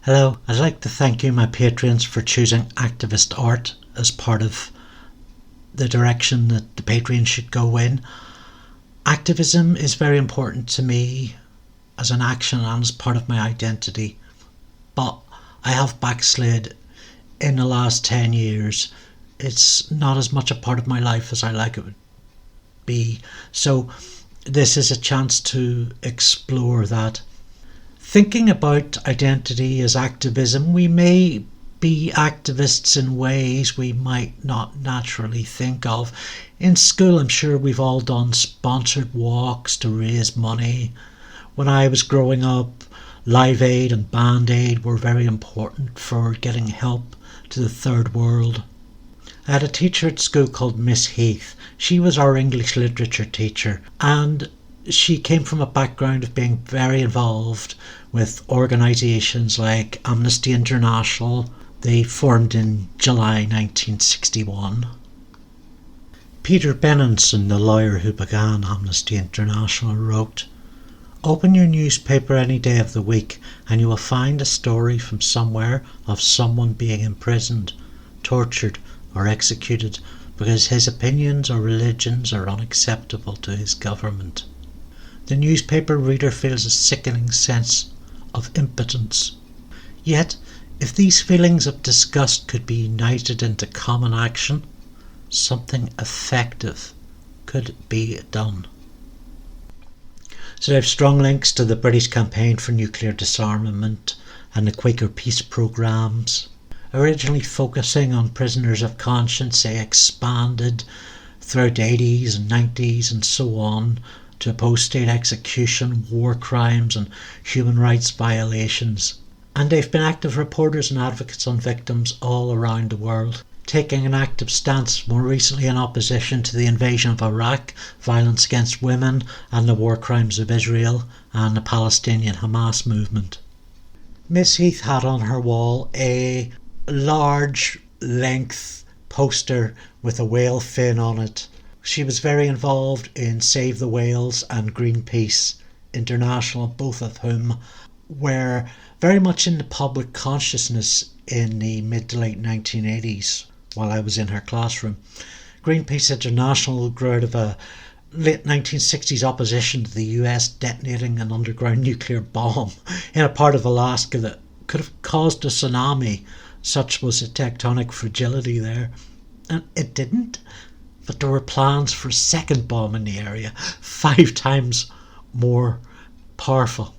Hello, I'd like to thank you, my patrons, for choosing activist art as part of the direction that the Patreon should go in. Activism is very important to me as an action and as part of my identity, but I have backslid in the last 10 years. It's not as much a part of my life as I like it would be, so this is a chance to explore that. Thinking about identity as activism, we may be activists in ways we might not naturally think of. In school, I'm sure we've all done sponsored walks to raise money. When I was growing up, Live Aid and Band Aid were very important for getting help to the third world. I had a teacher at school called Miss Heath. She was our English literature teacher, and she came from a background of being very involved with organisations like Amnesty International. They formed in July 1961. Peter Benenson, the lawyer who began Amnesty International, wrote, "Open your newspaper any day of the week and you will find a story from somewhere of someone being imprisoned, tortured or executed because his opinions or religions are unacceptable to his government. The newspaper reader feels a sickening sense of impotence. Yet, if these feelings of disgust could be united into common action, something effective could be done." So they have strong links to the British campaign for nuclear disarmament and the Quaker peace programmes. Originally focusing on prisoners of conscience, they expanded throughout the 80s and 90s and so on to oppose state execution, war crimes and human rights violations. And they've been active reporters and advocates on victims all around the world, taking an active stance more recently in opposition to the invasion of Iraq, violence against women and the war crimes of Israel and the Palestinian Hamas movement. Miss Heath had on her wall a large length poster with a whale fin on it. She was very involved in Save the Whales and Greenpeace International, both of whom were very much in the public consciousness in the mid to late 1980s while I was in her classroom. Greenpeace International grew out of a late 1960s opposition to the US detonating an underground nuclear bomb in a part of Alaska that could have caused a tsunami. Such was the tectonic fragility there. And it didn't. But there were plans for a second bomb in the area, 5 times more powerful.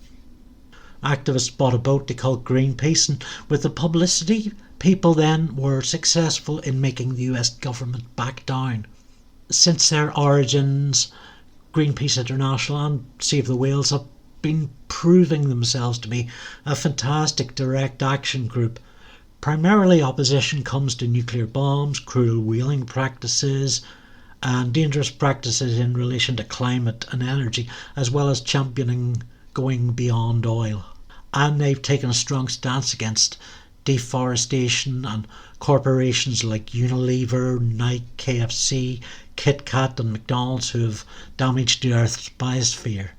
Activists bought a boat they called Greenpeace, and with the publicity, people then were successful in making the US government back down. Since their origins, Greenpeace International and Save the Whales have been proving themselves to be a fantastic direct action group. Primarily opposition comes to nuclear bombs, cruel whaling practices and dangerous practices in relation to climate and energy, as well as championing going beyond oil. And they've taken a strong stance against deforestation and corporations like Unilever, Nike, KFC, Kit Kat and McDonald's who have damaged the Earth's biosphere.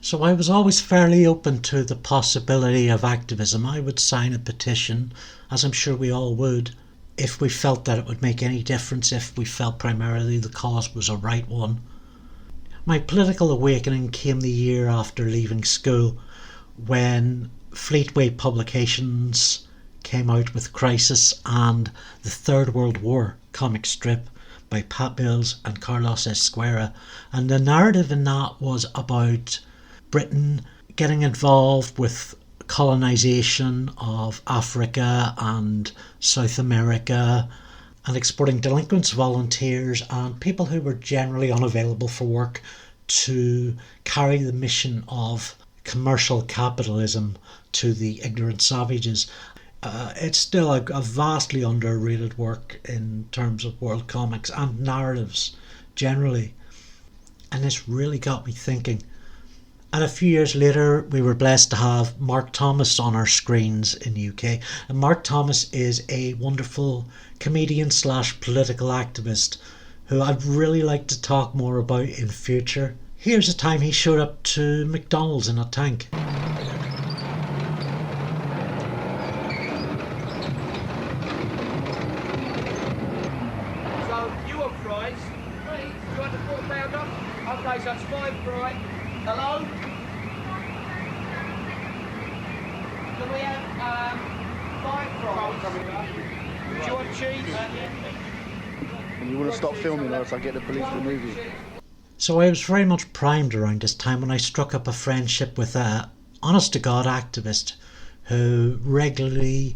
So I was always fairly open to the possibility of activism. I would sign a petition, as I'm sure we all would, if we felt that it would make any difference, if we felt primarily the cause was a right one. My political awakening came the year after leaving school, when Fleetway Publications came out with Crisis and the Third World War comic strip by Pat Mills and Carlos Esquerra, and the narrative in that was about Britain getting involved with colonisation of Africa and South America and exporting delinquents, volunteers and people who were generally unavailable for work to carry the mission of commercial capitalism to the ignorant savages. It's still a vastly underrated work in terms of world comics and narratives generally, and this really got me thinking. And a few years later, we were blessed to have Mark Thomas on our screens in the UK. And Mark Thomas is a wonderful comedian / political activist who I'd really like to talk more about in future. Here's a time he showed up to McDonald's in a tank. Right. Hello? Can we have 5 fries? Do you want cheese? And you want to stop filming or else I get the police to remove you. So I was very much primed around this time when I struck up a friendship with a honest-to-God activist who regularly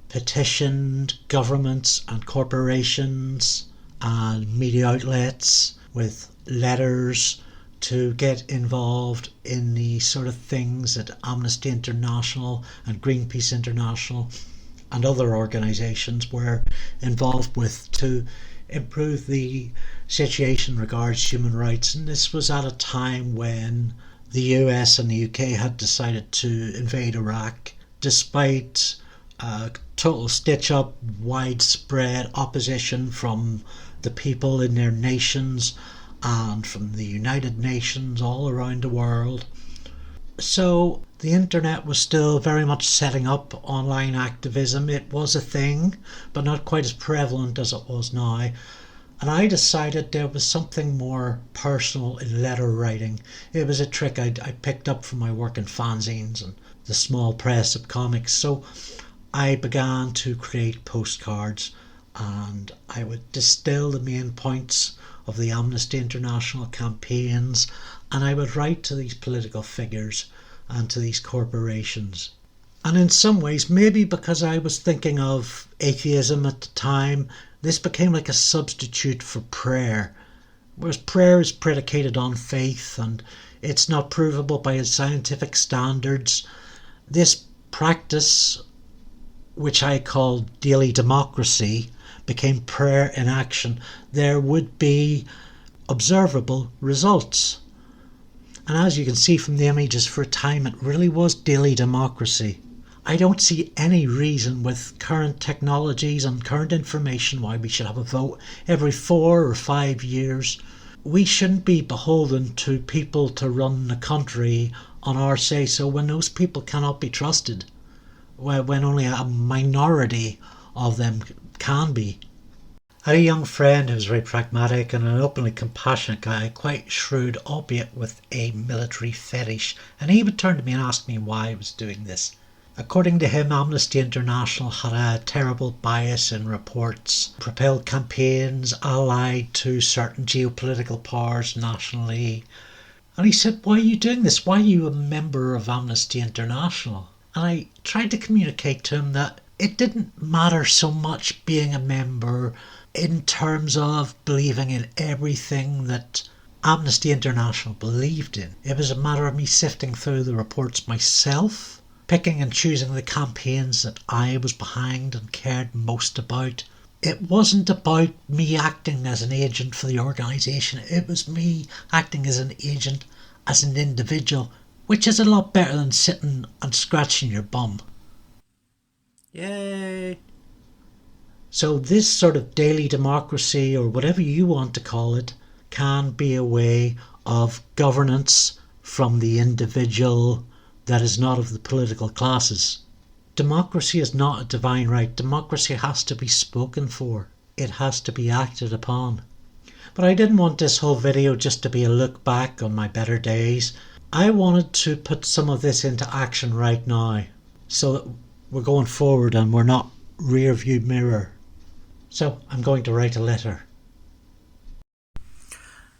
petitioned governments and corporations and media outlets with letters to get involved in the sort of things that Amnesty International and Greenpeace International and other organisations were involved with to improve the situation regards human rights. And this was at a time when the US and the UK had decided to invade Iraq, despite total stitch-up, widespread opposition from the people in their nations and from the United Nations all around the world. So the internet was still very much setting up online activism. It was a thing, but not quite as prevalent as it was now. And I decided there was something more personal in letter writing. It was a trick I picked up from my work in fanzines and the small press of comics. So I began to create postcards, and I would distill the main points of the Amnesty International campaigns, and I would write to these political figures and to these corporations. And in some ways, maybe because I was thinking of atheism at the time, this became like a substitute for prayer. Whereas prayer is predicated on faith and it's not provable by scientific standards, this practice, which I called daily democracy, became prayer in action. There would be observable results. And as you can see from the images, for a time it really was daily democracy. I don't see any reason with current technologies and current information why we should have a vote every 4 or 5 years. We shouldn't be beholden to people to run the country on our say-so when those people cannot be trusted, when only a minority of them can be. I had a young friend who was very pragmatic and an openly compassionate guy, quite shrewd, albeit with a military fetish, and he would turn to me and ask me why I was doing this. According to him, Amnesty International had a terrible bias in reports, propelled campaigns allied to certain geopolitical powers nationally. And he said, why are you doing this? Why are you a member of Amnesty International? And I tried to communicate to him that it didn't matter so much being a member in terms of believing in everything that Amnesty International believed in. It was a matter of me sifting through the reports myself, picking and choosing the campaigns that I was behind and cared most about. It wasn't about me acting as an agent for the organisation. It was me acting as an agent, as an individual, which is a lot better than sitting and scratching your bum. Yay! So this sort of daily democracy, or whatever you want to call it, can be a way of governance from the individual that is not of the political classes. Democracy is not a divine right. Democracy has to be spoken for. It has to be acted upon. But I didn't want this whole video just to be a look back on my better days. I wanted to put some of this into action right now, so that we're going forward and we're not rear view mirror. So I'm going to write a letter.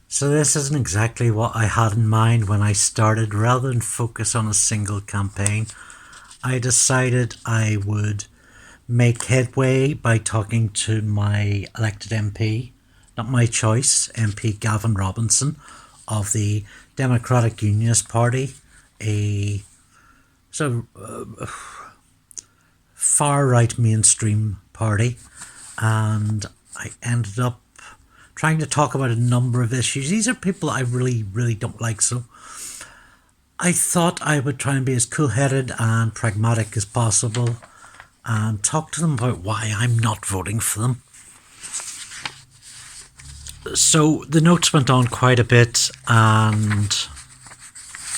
So this isn't exactly what I had in mind when I started. Rather than focus on a single campaign, I decided I would make headway by talking to my elected MP, not my choice, MP Gavin Robinson of the Democratic Unionist Party, a sort of far-right mainstream party, and I ended up trying to talk about a number of issues. These are people I really don't like, so I thought I would try and be as cool-headed and pragmatic as possible and talk to them about why I'm not voting for them. So the notes went on quite a bit, and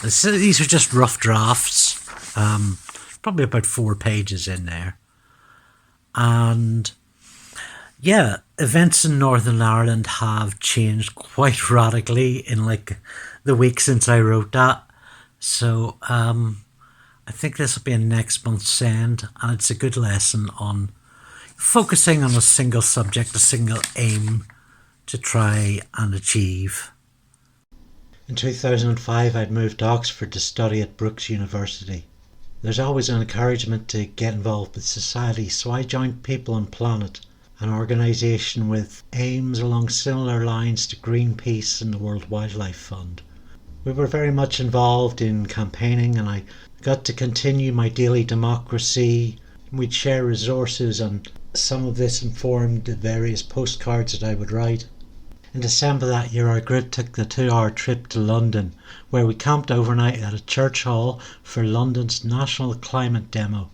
these are just rough drafts, probably about 4 pages in there. And yeah, events in Northern Ireland have changed quite radically in like the week since I wrote that. So I think this will be a next month's send, and it's a good lesson on focusing on a single subject, a single aim to try and achieve. In 2005, I'd moved to Oxford to study at Brookes University. There's always an encouragement to get involved with society, so I joined People and Planet, an organisation with aims along similar lines to Greenpeace and the World Wildlife Fund. We were very much involved in campaigning, and I got to continue my daily democracy. We'd share resources, and some of this informed the various postcards that I would write. In December that year, our group took the 2-hour trip to London, where we camped overnight at a church hall for London's National Climate Demo.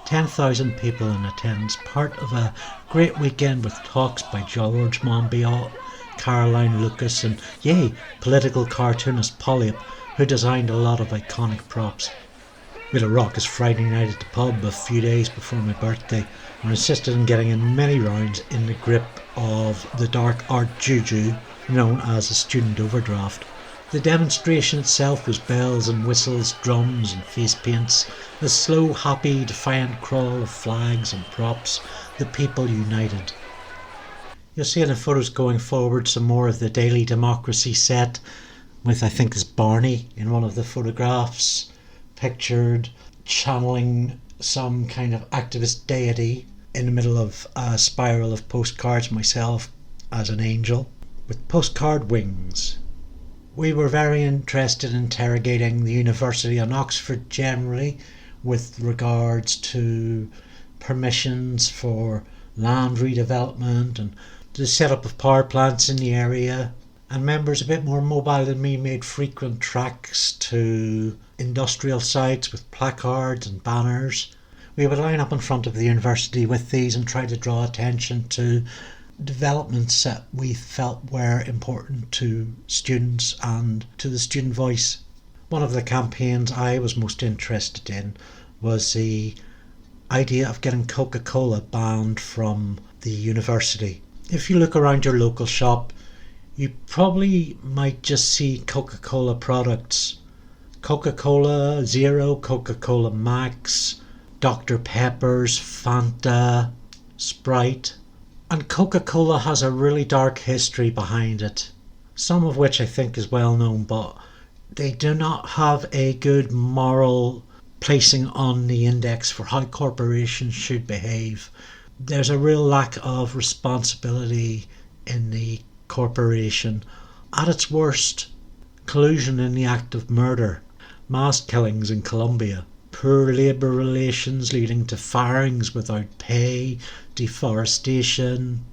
10,000 people in attendance, part of a great weekend with talks by George Monbiot, Caroline Lucas and, political cartoonist Polyp, who designed a lot of iconic props. We had a raucous Friday night at the pub a few days before my birthday, and insisted on getting in many rounds in the grip of the dark art juju known as a student overdraft. The demonstration itself was bells and whistles, drums and face paints, a slow, happy, defiant crawl of flags and props, the people united. You'll see in the photos going forward some more of the daily democracy set, with I think is Barney in one of the photographs, pictured channeling some kind of activist deity in the middle of a spiral of postcards, myself as an angel with postcard wings. We were very interested in interrogating the University and Oxford generally with regards to permissions for land redevelopment and the setup of power plants in the area, and members a bit more mobile than me made frequent treks to industrial sites with placards and banners. We would line up in front of the university with these and try to draw attention to developments that we felt were important to students and to the student voice. One of the campaigns I was most interested in was the idea of getting Coca-Cola banned from the university. If you look around your local shop, you probably might just see Coca-Cola products. Coca-Cola Zero, Coca-Cola Max, Dr. Pepper's, Fanta, Sprite. And Coca-Cola has a really dark history behind it, some of which I think is well known, but they do not have a good moral placing on the index for how corporations should behave. There's a real lack of responsibility in the corporation. At its worst, collusion in the act of murder, mass killings in Colombia, poor labour relations leading to firings without pay, deforestation,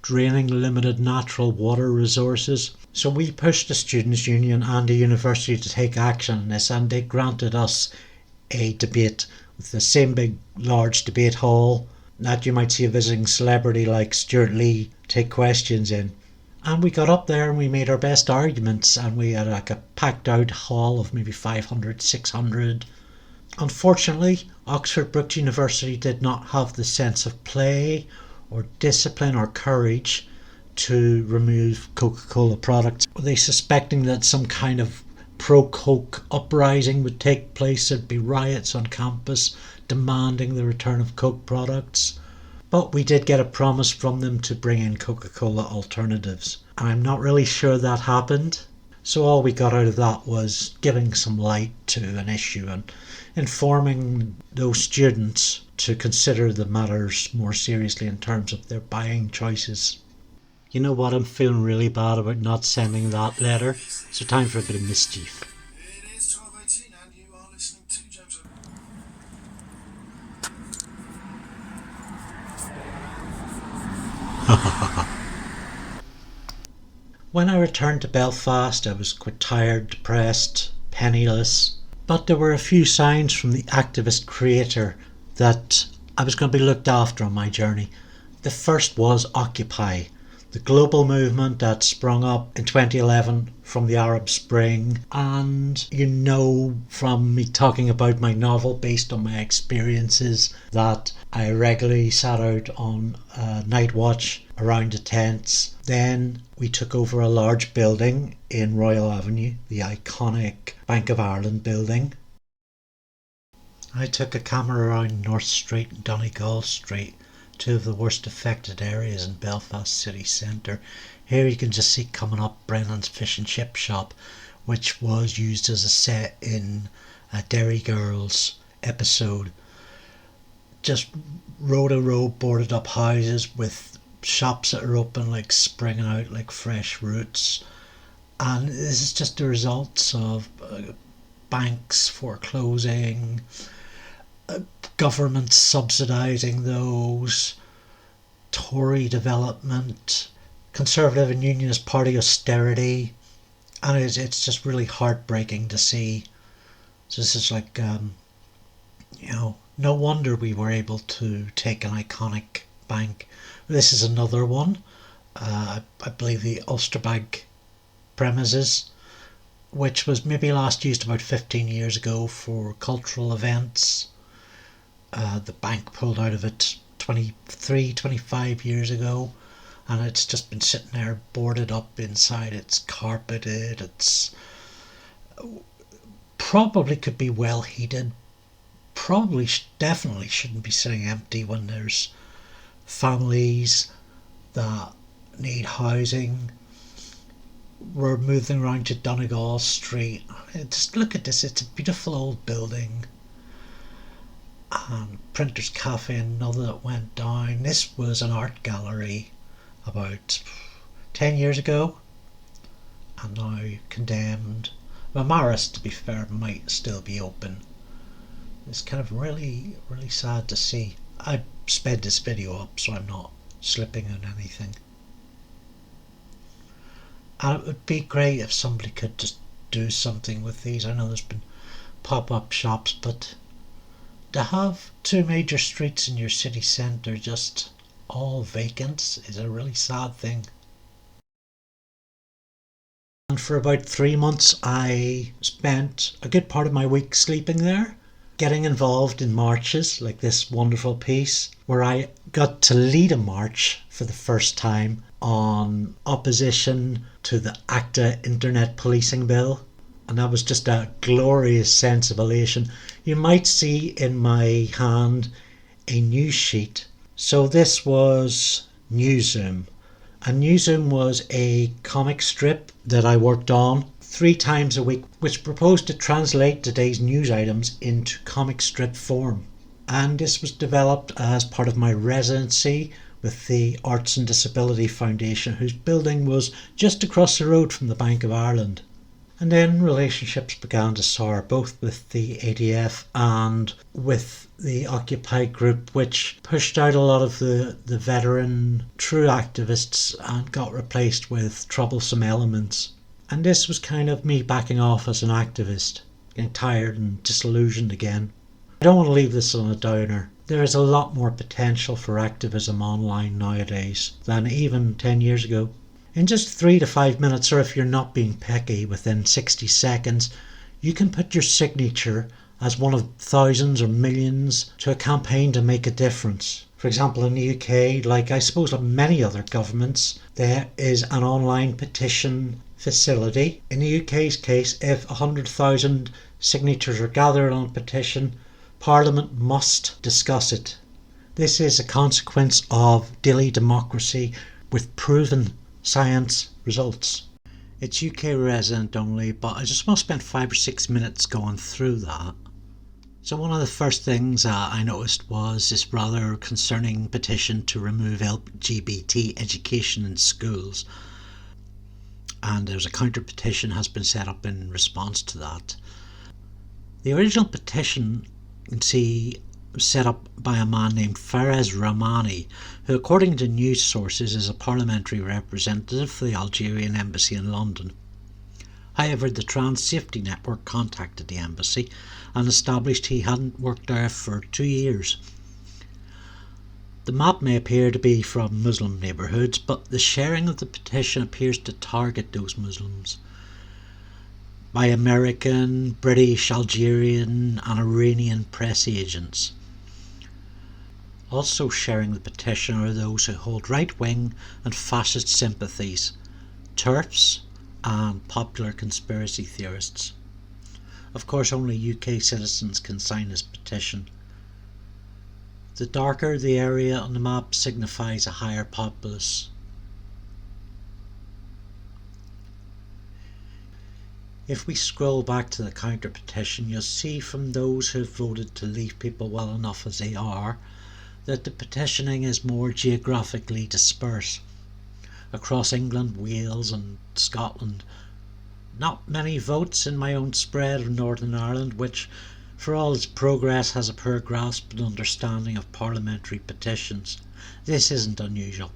draining limited natural water resources. So we pushed the Students' Union and the university to take action on this, and they granted us a debate with the same big large debate hall that you might see a visiting celebrity like Stuart Lee take questions in. And we got up there and we made our best arguments, and we had like a packed out hall of maybe 500, 600. Unfortunately, Oxford Brookes University did not have the sense of play or discipline or courage to remove Coca-Cola products. Were they suspecting that some kind of pro-Coke uprising would take place? There'd be riots on campus demanding the return of Coke products. But we did get a promise from them to bring in Coca-Cola alternatives. And I'm not really sure that happened. So all we got out of that was giving some light to an issue and informing those students to consider the matters more seriously in terms of their buying choices. You know what, I'm feeling really bad about not sending that letter, so time for a bit of mischief. It is 12:18 and you are listening to Jemric. When I returned to Belfast, I was quite tired, depressed, penniless, but there were a few signs from the activist creator that I was going to be looked after on my journey. The first was Occupy, the global movement that sprung up in 2011 from the Arab Spring. And you know from me talking about my novel based on my experiences that I regularly sat out on night watch around the tents. Then we took over a large building in Royal Avenue, the iconic Bank of Ireland building. I took a camera around North Street and Donegal Street, two of the worst affected areas in Belfast city centre. Here you can just see coming up Brennan's Fish and Chip Shop, which was used as a set in a Derry Girls episode. Just row to row boarded up houses with shops that are open, like springing out like fresh roots. And this is just the results of banks foreclosing, government subsidising those, Tory development, Conservative and Unionist Party austerity, and it's just really heartbreaking to see. So this is like, no wonder we were able to take an iconic bank. This is another one, I believe the Ulster Bank premises, which was maybe last used about 15 years ago for cultural events. The bank pulled out of it 25 years ago, and it's just been sitting there boarded up inside. It's carpeted, it's probably could be well heated, definitely shouldn't be sitting empty when there's families that need housing. We're moving around to Donegal Street. Just look at this, it's a beautiful old building. And Printers Cafe, another that went down. This was an art gallery about 10 years ago, and now condemned. Well, Maris, to be fair, might still be open. It's kind of really, really sad to see. I sped this video up so I'm not slipping on anything. And it would be great if somebody could just do something with these. I know there's been pop-up shops, but to have two major streets in your city centre just all vacant is a really sad thing. And for about 3 months I spent a good part of my week sleeping there, getting involved in marches like this wonderful piece where I got to lead a march for the first time on opposition to the ACTA Internet Policing Bill. And that was just a glorious sense of elation. You might see in my hand a news sheet. So this was Newsroom. And Newsroom was a comic strip that I worked on 3 times a week, which proposed to translate today's news items into comic strip form. And this was developed as part of my residency with the Arts and Disability Foundation, whose building was just across the road from the Bank of Ireland. And then relationships began to sour, both with the ADF and with the Occupy group, which pushed out a lot of the veteran true activists and got replaced with troublesome elements. And this was kind of me backing off as an activist, getting tired and disillusioned again. I don't want to leave this on a downer. There is a lot more potential for activism online nowadays than even 10 years ago. In just 3 to 5 minutes, or if you're not being picky, within 60 seconds, you can put your signature as one of thousands or millions to a campaign to make a difference. For example, in the UK, like I suppose like many other governments, there is an online petition facility. In the UK's case, if 100,000 signatures are gathered on a petition, Parliament must discuss it. This is a consequence of daily democracy with proven science results. It's UK resident only, but I just want to spend 5 or 6 minutes going through that. So one of the first things I noticed was this rather concerning petition to remove LGBT education in schools. And there's a counter petition has been set up in response to that. The original petition you can see was set up by a man named Faraz Rahmani, who according to news sources is a parliamentary representative for the Algerian embassy in London. However, the Trans Safety Network contacted the embassy and established he hadn't worked there for 2 years. The map may appear to be from Muslim neighbourhoods, but the sharing of the petition appears to target those Muslims by American, British, Algerian and Iranian press agents. Also sharing the petition are those who hold right-wing and fascist sympathies, TERFs and popular conspiracy theorists. Of course, only UK citizens can sign this petition. The darker the area on the map signifies a higher populace. If we scroll back to the counter petition, you'll see from those who have voted to leave people well enough as they are that the petitioning is more geographically dispersed across England, Wales and Scotland. Not many votes in my own spread of Northern Ireland, which for all its progress has a poor grasp and understanding of parliamentary petitions. This isn't unusual.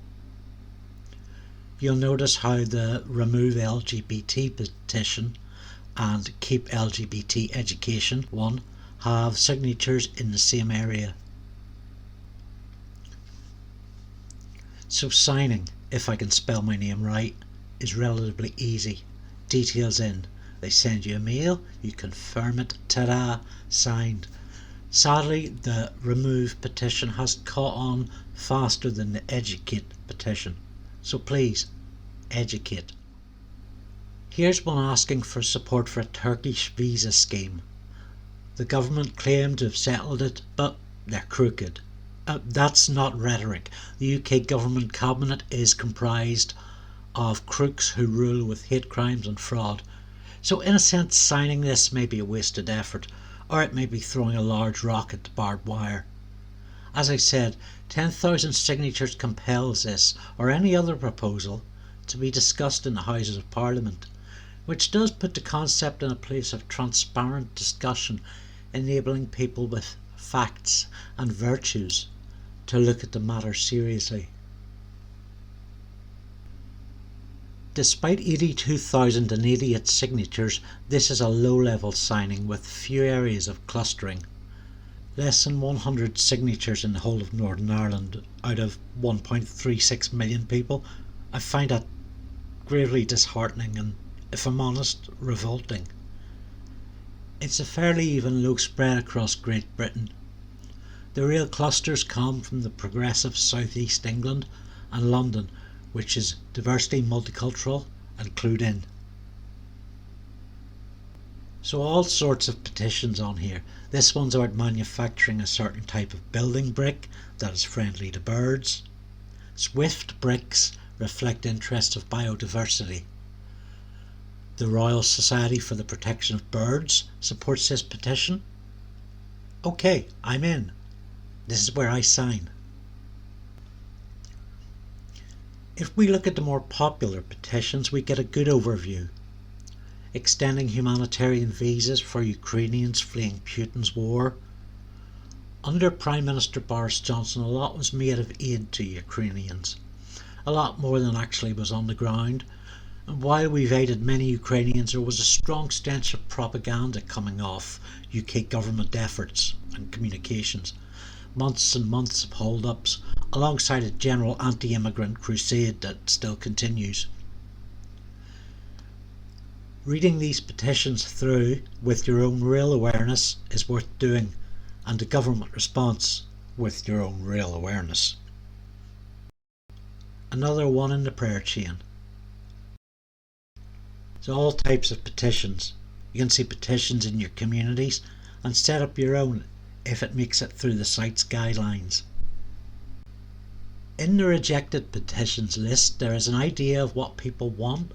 You'll notice how the Remove LGBT petition and Keep LGBT Education one have signatures in the same area. So signing, if I can spell my name right, is relatively easy. Details in. They send you a mail, you confirm it, ta-da, signed. Sadly, the Remove petition has caught on faster than the Educate petition. So please, educate. Here's one asking for support for a Turkish visa scheme. The government claim to have settled it, but they're crooked. That's not rhetoric. The UK government cabinet is comprised of crooks who rule with hate crimes and fraud. So in a sense, signing this may be a wasted effort, or it may be throwing a large rock at the barbed wire. As I said, 10,000 signatures compels this, or any other proposal, to be discussed in the Houses of Parliament, which does put the concept in a place of transparent discussion, enabling people with facts and virtues to look at the matter seriously. Despite 82,088 signatures, this is a low-level signing with few areas of clustering. Less than 100 signatures in the whole of Northern Ireland out of 1.36 million people. I find that gravely disheartening and, if I'm honest, revolting. It's a fairly even low spread across Great Britain. The real clusters come from the progressive South East England and London, which is diversity, multicultural and clued in. So all sorts of petitions on here. This one's about manufacturing a certain type of building brick that is friendly to birds. Swift bricks reflect interests of biodiversity. The Royal Society for the Protection of Birds supports this petition. Okay, I'm in. This is where I sign. If we look at the more popular petitions, we get a good overview. Extending humanitarian visas for Ukrainians fleeing Putin's war. Under Prime Minister Boris Johnson, a lot was made of aid to Ukrainians. A lot more than actually was on the ground. And while we've aided many Ukrainians, there was a strong stench of propaganda coming off UK government efforts and communications. Months and months of hold-ups, alongside a general anti-immigrant crusade that still continues. Reading these petitions through with your own real awareness is worth doing, and the government response with your own real awareness. Another one in the prayer chain. So all types of petitions. You can see petitions in your communities and set up your own if it makes it through the site's guidelines. In the rejected petitions list, there is an idea of what people want,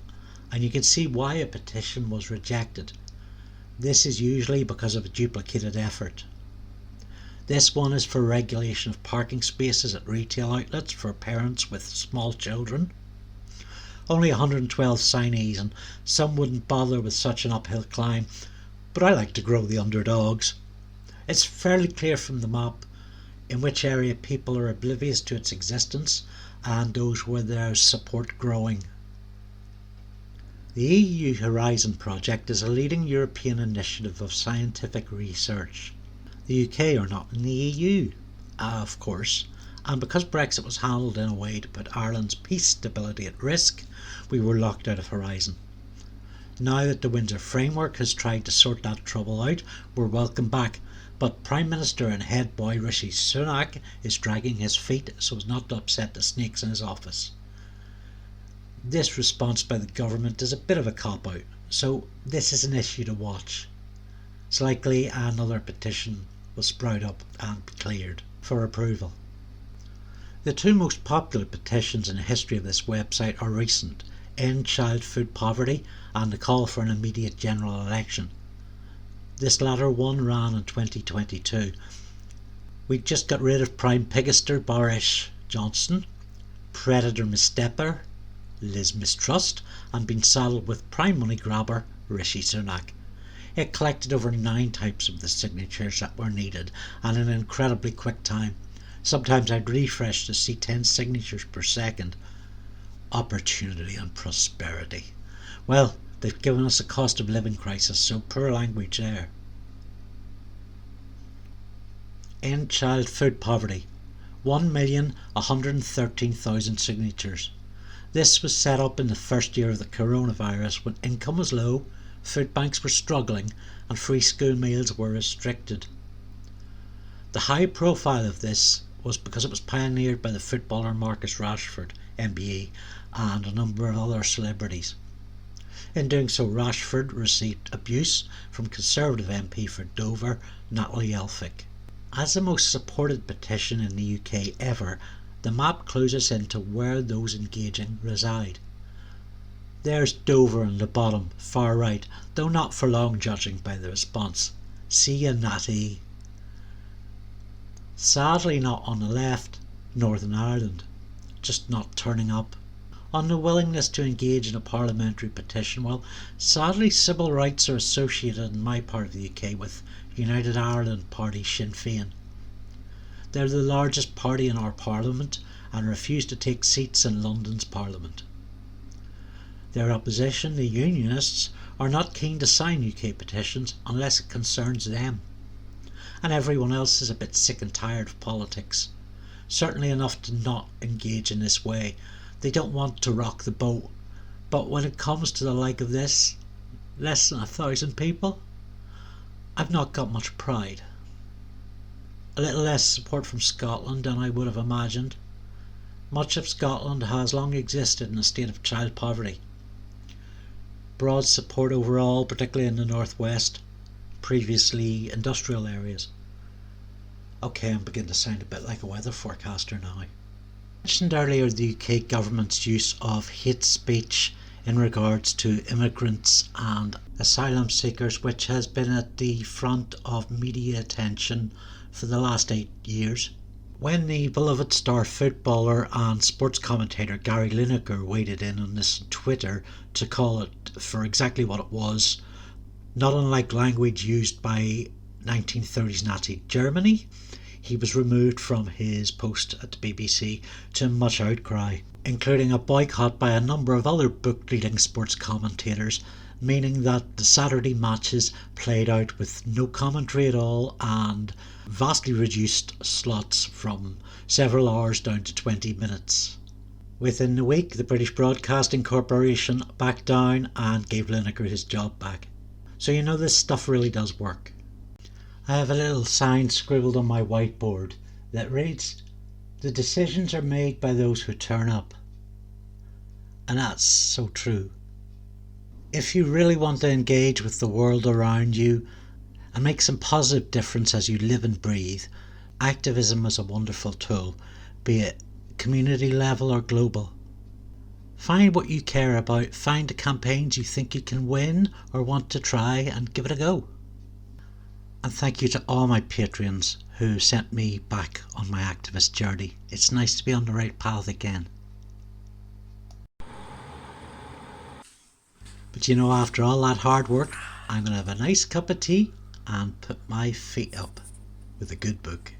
and you can see why a petition was rejected. This is usually because of a duplicated effort. This one is for regulation of parking spaces at retail outlets for parents with small children. Only 112 signees, and some wouldn't bother with such an uphill climb, but I like to grow the underdogs. It's fairly clear from the map in which area people are oblivious to its existence and those where there's support growing. The EU Horizon project is a leading European initiative of scientific research. The UK are not in the EU, of course, and because Brexit was handled in a way to put Ireland's peace stability at risk, we were locked out of Horizon. Now that the Windsor Framework has tried to sort that trouble out, we're welcome back. But Prime Minister and head boy Rishi Sunak is dragging his feet so as not to upset the snakes in his office. This response by the government is a bit of a cop-out, so this is an issue to watch. It's likely another petition will sprout up and be cleared for approval. The two most popular petitions in the history of this website are recent: End Child Food Poverty and the call for an immediate general election. This latter one ran in 2022. We just got rid of Prime Pigister Boris Johnson, Predator Misstepper Liz Mistrust, and been saddled with Prime Money Grabber Rishi Sunak. It collected over 9 types of the signatures that were needed, and in an incredibly quick time. Sometimes I'd refresh to see 10 signatures per second. Opportunity and prosperity. Well, they've given us a cost of living crisis, so poor language there. End Child Food Poverty. 1,113,000 signatures. This was set up in the first year of the coronavirus, when income was low, food banks were struggling, and free school meals were restricted. The high profile of this was because it was pioneered by the footballer Marcus Rashford, MBE, and a number of other celebrities. In doing so, Rashford received abuse from Conservative MP for Dover, Natalie Elphick. As the most supported petition in the UK ever, the map clues us into where those engaging reside. There's Dover on the bottom, far right, though not for long judging by the response. See ya, Natty. Sadly not on the left, Northern Ireland, just not turning up. On the willingness to engage in a parliamentary petition, well, sadly civil rights are associated in my part of the UK with United Ireland Party Sinn Féin. They're the largest party in our parliament and refuse to take seats in London's parliament. Their opposition, the Unionists, are not keen to sign UK petitions unless it concerns them. And everyone else is a bit sick and tired of politics. Certainly enough to not engage in this way. They don't want to rock the boat. But when it comes to the like of this, less than 1,000 people, I've not got much pride. A little less support from Scotland than I would have imagined. Much of Scotland has long existed in a state of child poverty. Broad support overall, particularly in the northwest, previously industrial areas. Okay, I'm beginning to sound a bit like a weather forecaster now. I mentioned earlier the UK government's use of hate speech in regards to immigrants and asylum seekers, which has been at the front of media attention for the last 8 years. When the beloved star footballer and sports commentator Gary Lineker waded in on this on Twitter to call it for exactly what it was, not unlike language used by 1930s Nazi Germany, he was removed from his post at the BBC to much outcry, including a boycott by a number of other book-reading sports commentators, meaning that the Saturday matches played out with no commentary at all and vastly reduced slots from several hours down to 20 minutes. Within the week, the British Broadcasting Corporation backed down and gave Lineker his job back. So you know this stuff really does work. I have a little sign scribbled on my whiteboard that reads, "The decisions are made by those who turn up." And that's so true. If you really want to engage with the world around you and make some positive difference as you live and breathe, activism is a wonderful tool, be it community level or global. Find what you care about, find the campaigns you think you can win or want to try, and give it a go. And thank you to all my Patreons who sent me back on my activist journey. It's nice to be on the right path again. But you know, after all that hard work, I'm going to have a nice cup of tea and put my feet up with a good book.